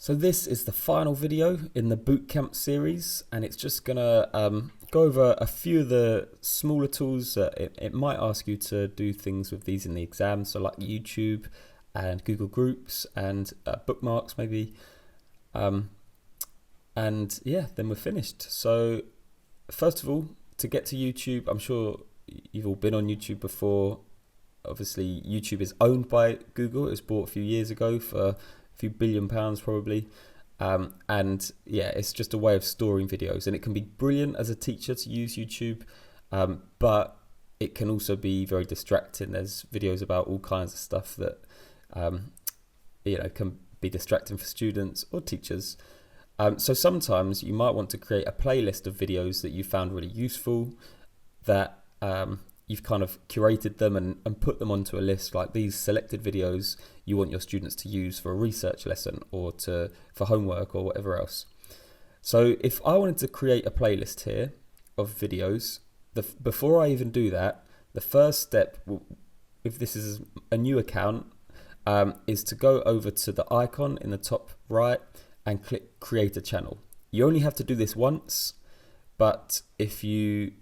So this is the final video in the bootcamp series, and it's just gonna go over a few of the smaller tools. It might ask you to do things with these in the exam, so like YouTube and Google Groups and bookmarks maybe. And yeah, then we're finished. So first of all, to get to YouTube, I'm sure you've all been on YouTube before. Obviously, YouTube is owned by Google. It was bought a few years ago for a few £1 billion probably. And yeah, it's just a way of storing videos, and it can be brilliant as a teacher to use YouTube, but it can also be very distracting. There's videos about all kinds of stuff that can be distracting for students or teachers. So sometimes you might want to create a playlist of videos that you found really useful, that you've kind of curated them and put them onto a list, like these selected videos you want your students to use for a research lesson or for homework or whatever else. So if I wanted to create a playlist here of videos, before I even do that, the first step, if this is a new account, is to go over to the icon in the top right and click create a channel. You only have to do this once, but if you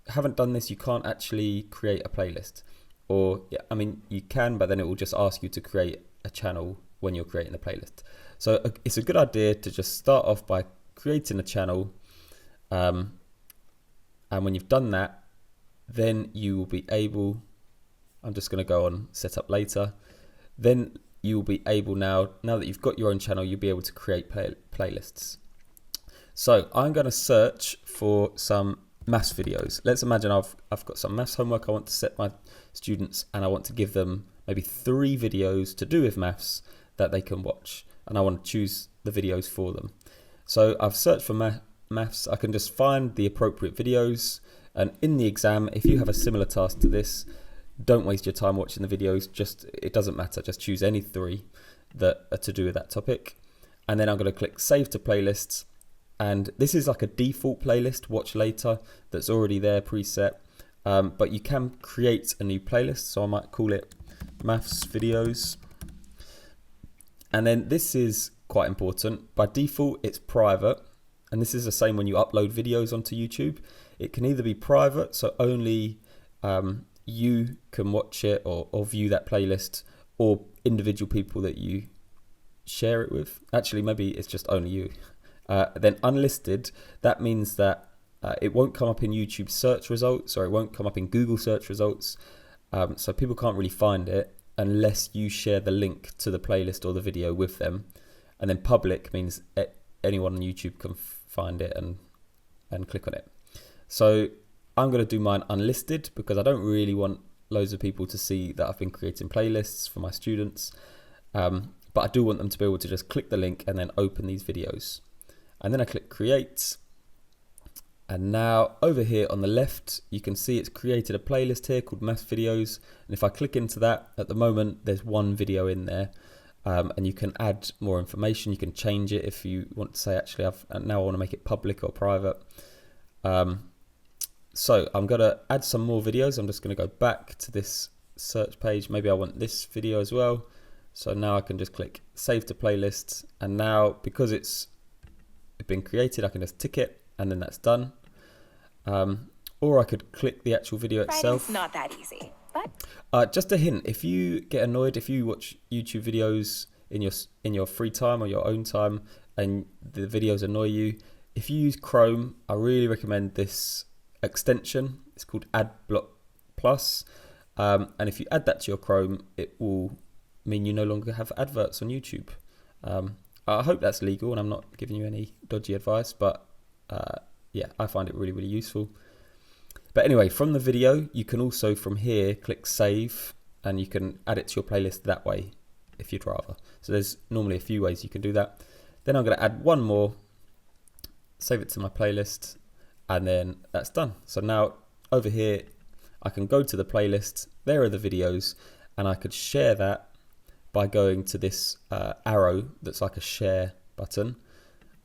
haven't done this, you can't actually create a playlist. Or yeah, I mean, you can, but then it will just ask you to create a channel when you're creating the playlist. So it's a good idea to just start off by creating a channel, and when you've done that, then you will be able, I'm just going to go on setup later, then you will be able, now that you've got your own channel, you'll be able to create playlists. So I'm going to search for some maths videos. Let's imagine I've got some maths homework I want to set my students, and I want to give them maybe 3 videos to do with maths that they can watch, and I want to choose the videos for them. So I've searched for maths. I can just find the appropriate videos, and in the exam, if you have a similar task to this, don't waste your time watching the videos. It doesn't matter, just choose any 3 that are to do with that topic, and then I'm going to click save to playlists. And this is like a default playlist, watch later, that's already there preset. But you can create a new playlist. So I might call it maths videos. And then this is quite important. By default, it's private. And this is the same when you upload videos onto YouTube. It can either be private, so only you can watch it or view that playlist, or individual people that you share it with. Actually, maybe it's just only you. Then unlisted, that means that it won't come up in YouTube search results, or it won't come up in Google search results. So people can't really find it unless you share the link to the playlist or the video with them. And then public means anyone on YouTube can find it and click on it. So I'm going to do mine unlisted because I don't really want loads of people to see that I've been creating playlists for my students. But I do want them to be able to just click the link and then open these videos. And then I click create, and now over here on the left you can see it's created a playlist here called maths videos, and if I click into that, at the moment there's 1 video in there, and you can add more information. You can change it if you want to say, actually now I want to make it public or private. So I'm going to add some more videos. I'm just going to go back to this search page. Maybe I want this video as well, so now I can just click save to playlists, and now because it's been created, I can just tick it and then that's done. Or I could click the actual video itself. It's not that easy, but just a hint, if you get annoyed, if you watch YouTube videos in your free time or your own time and the videos annoy you, if you use Chrome, I really recommend this extension. It's called AdBlock Plus, and if you add that to your Chrome, it will mean you no longer have adverts on YouTube. I hope that's legal and I'm not giving you any dodgy advice, but yeah, I find it really, really useful. But anyway, from the video, you can also from here click save, and you can add it to your playlist that way if you'd rather. So there's normally a few ways you can do that. Then I'm going to add 1 more, save it to my playlist, and then that's done. So now over here, I can go to the playlist. There are the videos, and I could share that by going to this arrow that's like a share button,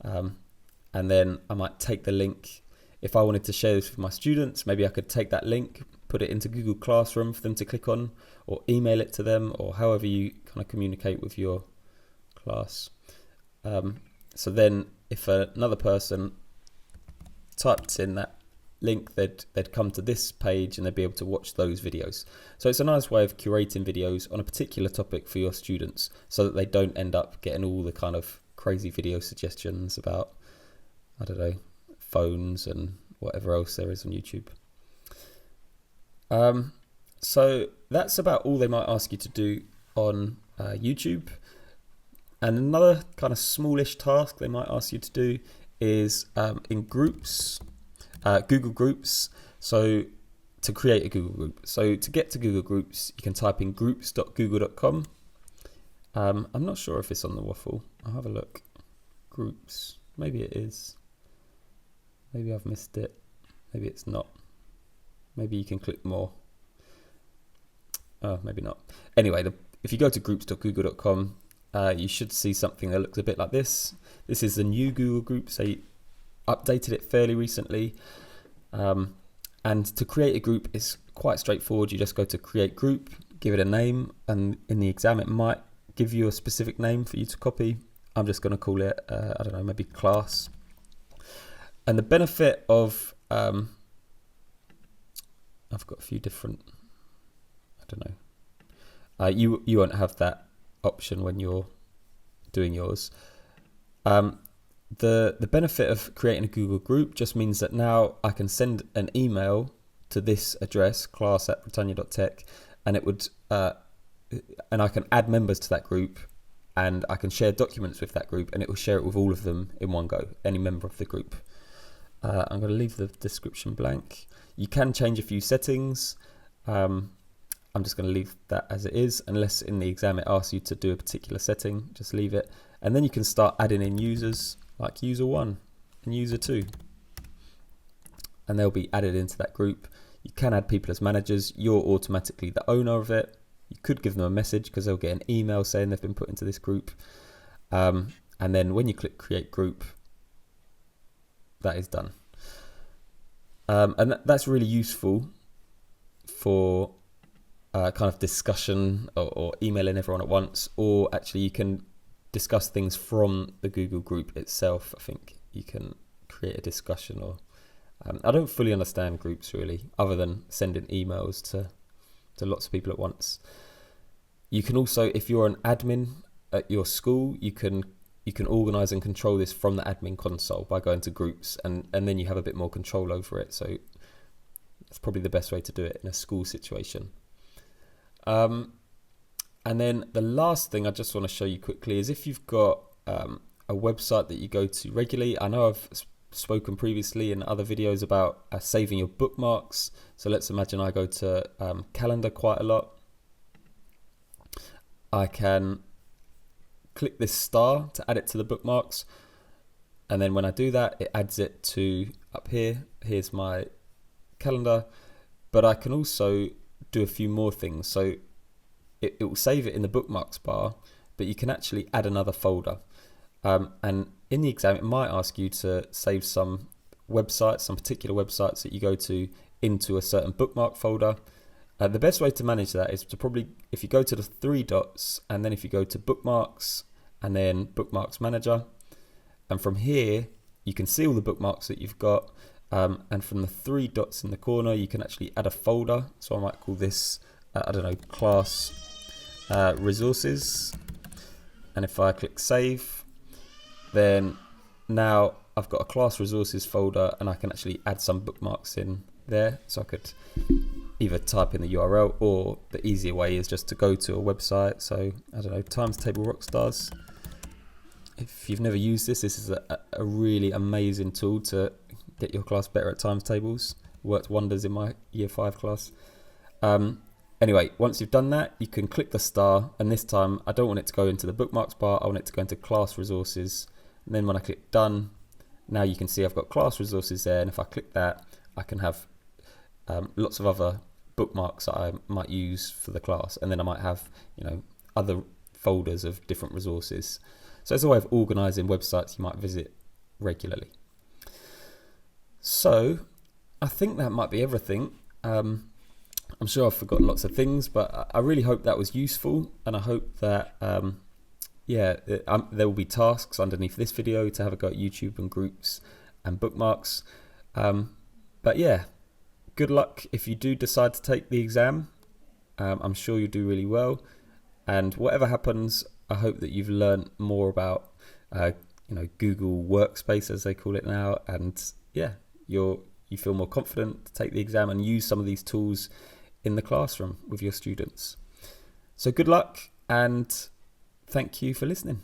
and then I might take the link. If I wanted to share this with my students, maybe I could take that link, put it into Google Classroom for them to click on, or email it to them, or however you kind of communicate with your class. So then if another person typed in that link, they'd come to this page and they'd be able to watch those videos. So it's a nice way of curating videos on a particular topic for your students so that they don't end up getting all the kind of crazy video suggestions about, I don't know, phones and whatever else there is on YouTube. So that's about all they might ask you to do on YouTube. And another kind of smallish task they might ask you to do is in groups, Google Groups. So to create a Google Group. So to get to Google Groups, you can type in groups.google.com. I'm not sure if it's on the waffle. I'll have a look. Groups. Maybe it is. Maybe I've missed it. Maybe it's not. Maybe you can click more. Oh, maybe not. Anyway, if you go to groups.google.com, you should see something that looks a bit like this. This is the new Google Group. So you updated it fairly recently. And to create a group is quite straightforward. You just go to create group, give it a name, and in the exam it might give you a specific name for you to copy. I'm just going to call it, I don't know, maybe class. And the benefit of, I've got a few different, I don't know. You won't have that option when you're doing yours. The benefit of creating a Google group just means that now I can send an email to this address, class@britannia.tech, and it would, and I can add members to that group, and I can share documents with that group, and it will share it with all of them in one go, any member of the group. I'm going to leave the description blank. You can change a few settings. I'm just going to leave that as it is, unless in the exam it asks you to do a particular setting, just leave it. And then you can start adding in users like user 1 and user 2. And they'll be added into that group. You can add people as managers. You're automatically the owner of it. You could give them a message because they'll get an email saying they've been put into this group. And then when you click create group, that is done. And that's really useful for kind of discussion or emailing everyone at once, or actually you can discuss things from the Google group itself. I think you can create a discussion, or I don't fully understand groups really, other than sending emails to lots of people at once. You can also, if you're an admin at your school, you can organize and control this from the admin console by going to groups, and then you have a bit more control over it. So that's probably the best way to do it in a school situation. And then the last thing I just want to show you quickly is if you've got a website that you go to regularly. I know I've spoken previously in other videos about saving your bookmarks. So let's imagine I go to calendar quite a lot. I can click this star to add it to the bookmarks, and then when I do that, it adds it to up here. Here's my calendar, but I can also do a few more things. So it will save it in the bookmarks bar, but you can actually add another folder. And in the exam, it might ask you to save some websites, some particular websites that you go to, into a certain bookmark folder. The best way to manage that is to probably, if you go to the 3 dots, and then if you go to bookmarks and then Bookmarks Manager, and from here you can see all the bookmarks that you've got, and from the 3 dots in the corner you can actually add a folder. So I might call this I don't know, class resources, and if I click save, then now I've got a class resources folder, and I can actually add some bookmarks in there. So I could either type in the URL, or the easier way is just to go to a website. So I don't know, Times Table Rockstars. If you've never used this, this is a really amazing tool to get your class better at times tables. Worked wonders in my year 5 class. Anyway, once you've done that, you can click the star, and this time I don't want it to go into the bookmarks bar, I want it to go into class resources. And then when I click done, now you can see I've got class resources there, and if I click that, I can have lots of other bookmarks that I might use for the class, and then I might have, you know, other folders of different resources. So it's a way of organizing websites you might visit regularly. So I think that might be everything. I'm sure I've forgotten lots of things, but I really hope that was useful, and I hope that there will be tasks underneath this video to have a go at YouTube and groups and bookmarks. But yeah, good luck if you do decide to take the exam. I'm sure you'll do really well. And whatever happens, I hope that you've learned more about Google Workspace, as they call it now, and you feel more confident to take the exam and use some of these tools in the classroom with your students. So good luck, and thank you for listening.